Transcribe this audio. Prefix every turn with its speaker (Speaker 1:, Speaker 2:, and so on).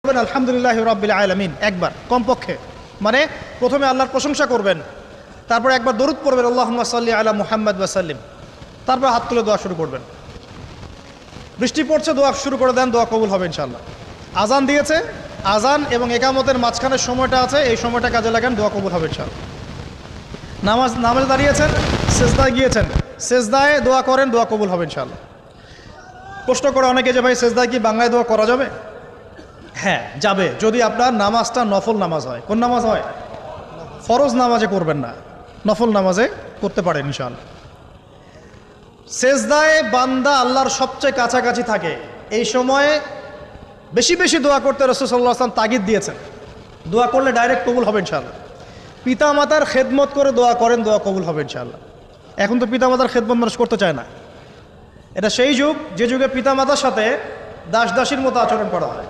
Speaker 1: আলহামদুলিল্লাহ রাব্বিল আলামিন একবার কমপক্ষে, মানে প্রথমে আল্লাহর প্রশংসা করবেন, তারপর একবার দরুদ পড়বেন আল্লাহুম্মা সাল্লি আলা মুহাম্মাদ ওয়া সাল্লিম, তারপর হাত তুলে দোয়া শুরু করবেন। বৃষ্টি পড়ছে, দোয়া শুরু করে দেন, দোয়া কবুল হবে ইনশাআল্লাহ। আজান দিয়েছে, আজান এবং একামতের মাঝখানের সময়টা আছে, এই সময়টা কাজে লাগান, দোয়া কবুল হবে ইনশাআল্লাহ। নামাজে দাঁড়িয়েছেন, সেজদায় গিয়েছেন, সেজদায় দোয়া করেন, দোয়া কবুল হবে ইনশাআল্লাহ। প্রশ্ন করে অনেকে যে ভাই সেজদায় কি বাংলায় দোয়া করা যাবে? হ্যাঁ যাবে, যদি আপনার নামাজটা নফল নামাজ হয়। কোন নামাজ হয়? ফরজ নামাজে করবেন না, নফল নামাজে করতে পারেন ইনশাআল্লাহ। সেজদায় বান্দা আল্লাহর সবচেয়ে কাছাকাছি থাকে, এই সময়ে বেশি বেশি দোয়া করতে রাসূল সাল্লাল্লাহু আলাইহি ওয়াসাল্লাম তাগিদ দিয়েছেন। দোয়া করলে ডাইরেক্ট কবুল হবে ইনশাআল্লাহ। পিতা মাতার খেদমত করে দোয়া করেন, দোয়া কবুল হবে ইনশাআল্লাহ। এখন তো পিতা মাতার খেদমত মানুষ করতে চায় না। এটা সেই যুগ যে যুগে পিতা মাতার সাথে দাস দাসীর মতো আচরণ করা হয়।